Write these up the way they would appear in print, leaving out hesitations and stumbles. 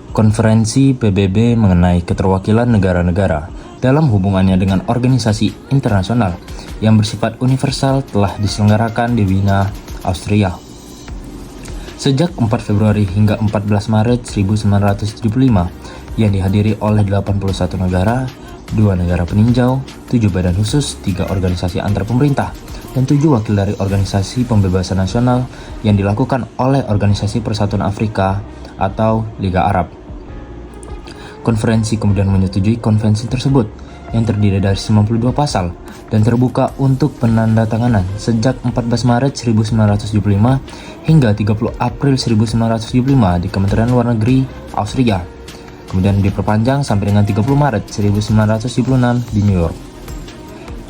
Konferensi PBB mengenai keterwakilan negara-negara dalam hubungannya dengan organisasi internasional yang bersifat universal telah diselenggarakan di Wina, Austria. Sejak 4 Februari hingga 14 Maret 1975 yang dihadiri oleh 81 negara, 2 negara peninjau, 7 badan khusus, 3 organisasi antar pemerintah, dan 7 wakil dari Organisasi Pembebasan Nasional yang dilakukan oleh Organisasi Persatuan Afrika atau Liga Arab. Konferensi kemudian menyetujui konvensi tersebut yang terdiri dari 92 pasal dan terbuka untuk penandatanganan sejak 14 Maret 1975 hingga 30 April 1975 di Kementerian Luar Negeri Austria. Kemudian diperpanjang sampai dengan 30 Maret 1976 di New York.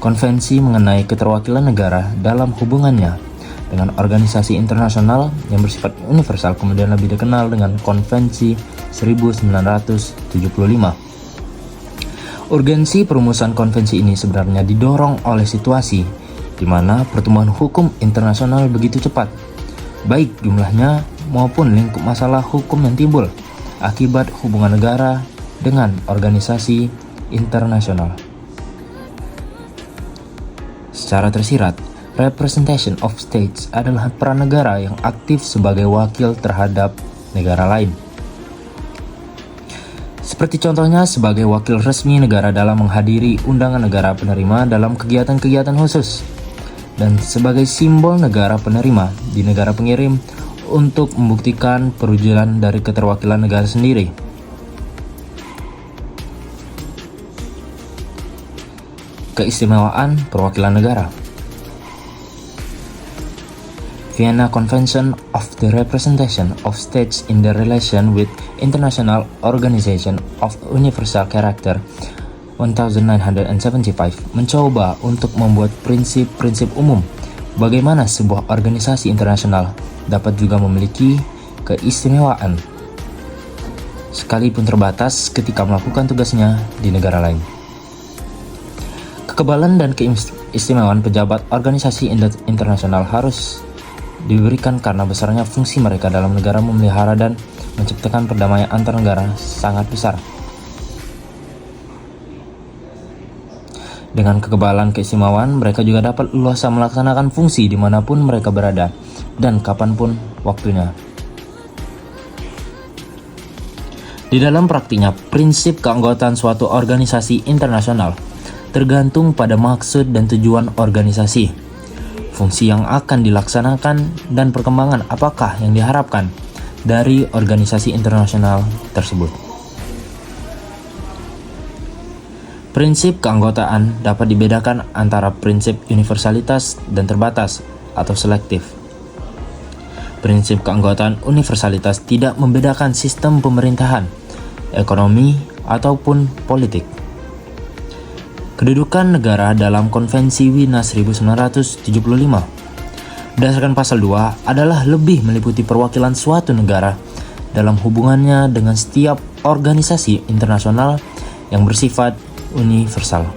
Konvensi mengenai keterwakilan negara dalam hubungannya dengan organisasi internasional yang bersifat universal kemudian lebih dikenal dengan Konvensi 1975. Urgensi perumusan konvensi ini sebenarnya didorong oleh situasi di mana pertumbuhan hukum internasional begitu cepat, baik jumlahnya maupun lingkup masalah hukum yang timbul akibat hubungan negara dengan organisasi internasional. Secara tersirat, representation of states adalah peran negara yang aktif sebagai wakil terhadap negara lain. Seperti contohnya sebagai wakil resmi negara dalam menghadiri undangan negara penerima dalam kegiatan-kegiatan khusus, dan sebagai simbol negara penerima di negara pengirim untuk membuktikan perwujudan dari keterwakilan negara sendiri. Keistimewaan perwakilan negara. Vienna Convention of the Representation of States in the Relation with International Organization of Universal Character 1975 mencoba untuk membuat prinsip-prinsip umum bagaimana sebuah organisasi internasional dapat juga memiliki keistimewaan sekalipun terbatas ketika melakukan tugasnya di negara lain. Kekebalan dan keistimewaan pejabat organisasi internasional harus diberikan karena besarnya fungsi mereka dalam negara memelihara dan menciptakan perdamaian antar negara sangat besar. Dengan kekebalan keistimewaan, mereka juga dapat leluasa melaksanakan fungsi dimanapun mereka berada dan kapanpun waktunya. Di dalam praktiknya, prinsip keanggotaan suatu organisasi internasional tergantung pada maksud dan tujuan organisasi, fungsi yang akan dilaksanakan, dan perkembangan apakah yang diharapkan dari organisasi internasional tersebut. Prinsip keanggotaan dapat dibedakan antara prinsip universalitas dan terbatas atau selektif. Prinsip keanggotaan universalitas tidak membedakan sistem pemerintahan, ekonomi, ataupun politik. Kedudukan negara dalam Konvensi Wina 1975 berdasarkan pasal 2 adalah lebih meliputi perwakilan suatu negara dalam hubungannya dengan setiap organisasi internasional yang bersifat universal.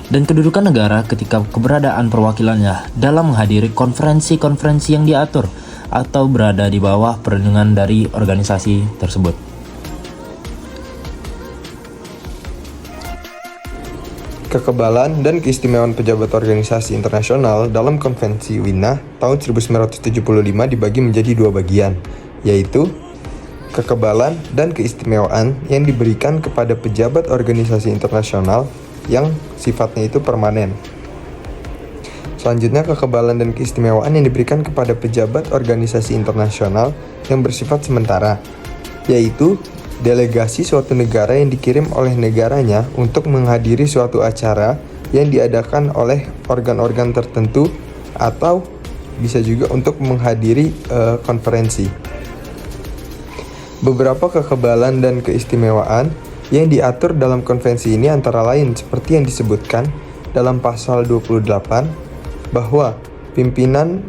Dan kedudukan negara ketika keberadaan perwakilannya dalam menghadiri konferensi-konferensi yang diatur atau berada di bawah perlindungan dari organisasi tersebut. Kekebalan dan keistimewaan pejabat organisasi internasional dalam Konvensi Wina tahun 1975 dibagi menjadi 2 bagian, yaitu kekebalan dan keistimewaan yang diberikan kepada pejabat organisasi internasional yang sifatnya itu permanen. Selanjutnya, kekebalan dan keistimewaan yang diberikan kepada pejabat organisasi internasional yang bersifat sementara, yaitu delegasi suatu negara yang dikirim oleh negaranya untuk menghadiri suatu acara yang diadakan oleh organ-organ tertentu atau bisa juga untuk menghadiri konferensi. Beberapa kekebalan dan keistimewaan yang diatur dalam konvensi ini antara lain seperti yang disebutkan dalam pasal 28 bahwa pimpinan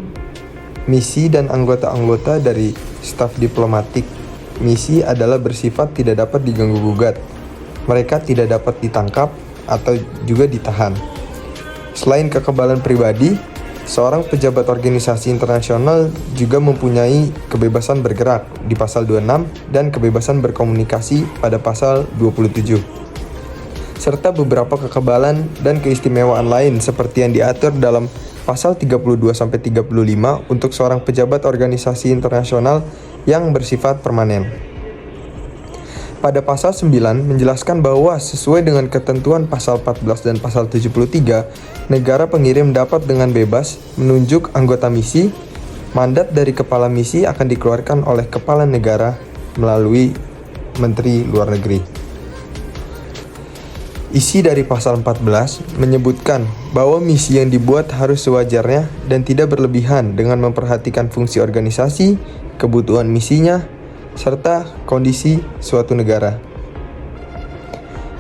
misi dan anggota-anggota dari staf diplomatik misi adalah bersifat tidak dapat diganggu-gugat. Mereka tidak dapat ditangkap atau juga ditahan. Selain kekebalan pribadi, Seorang pejabat organisasi internasional juga mempunyai kebebasan bergerak di pasal 26 dan kebebasan berkomunikasi pada pasal 27. Serta beberapa kekebalan dan keistimewaan lain seperti yang diatur dalam pasal 32-35 untuk seorang pejabat organisasi internasional yang bersifat permanen. Pada pasal 9 menjelaskan bahwa sesuai dengan ketentuan pasal 14 dan pasal 73, negara pengirim dapat dengan bebas menunjuk anggota misi. Mandat dari kepala misi akan dikeluarkan oleh kepala negara melalui Menteri Luar Negeri. Isi dari pasal 14 menyebutkan bahwa misi yang dibuat harus sewajarnya dan tidak berlebihan dengan memperhatikan fungsi organisasi, kebutuhan misinya, serta kondisi suatu negara.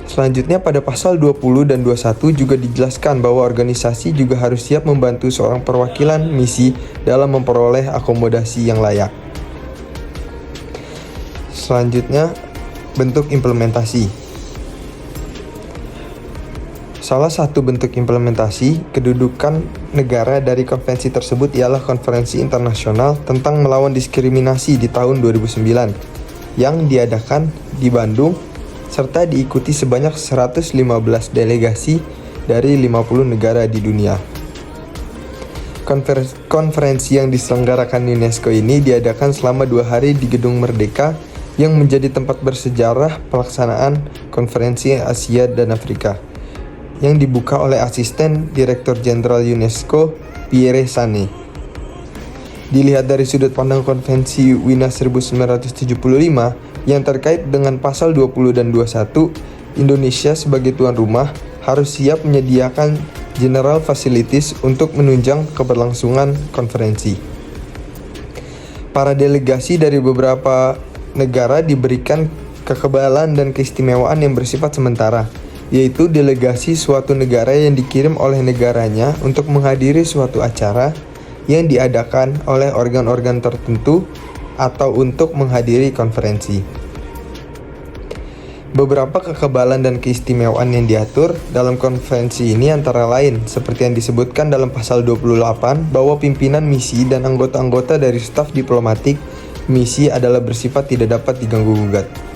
Selanjutnya pada pasal 20 dan 21 juga dijelaskan bahwa organisasi juga harus siap membantu seorang perwakilan misi dalam memperoleh akomodasi yang layak. Selanjutnya, bentuk implementasi. Salah satu bentuk implementasi kedudukan negara dari konvensi tersebut ialah Konferensi Internasional tentang Melawan Diskriminasi di tahun 2009 yang diadakan di Bandung serta diikuti sebanyak 115 delegasi dari 50 negara di dunia. Konferensi yang diselenggarakan UNESCO ini diadakan selama 2 hari di Gedung Merdeka yang menjadi tempat bersejarah pelaksanaan Konferensi Asia dan Afrika yang dibuka oleh Asisten Direktur Jenderal UNESCO Pierre Sane. Dilihat dari sudut pandang Konvensi Wina 1975 yang terkait dengan pasal 20 dan 21, Indonesia sebagai tuan rumah harus siap menyediakan general facilities untuk menunjang keberlangsungan konferensi. Para delegasi dari beberapa negara diberikan kekebalan dan keistimewaan yang bersifat sementara, yaitu delegasi suatu negara yang dikirim oleh negaranya untuk menghadiri suatu acara yang diadakan oleh organ-organ tertentu atau untuk menghadiri konferensi. Beberapa kekebalan dan keistimewaan yang diatur dalam konferensi ini antara lain seperti yang disebutkan dalam pasal 28 bahwa pimpinan misi dan anggota-anggota dari staf diplomatik misi adalah bersifat tidak dapat diganggu-gugat.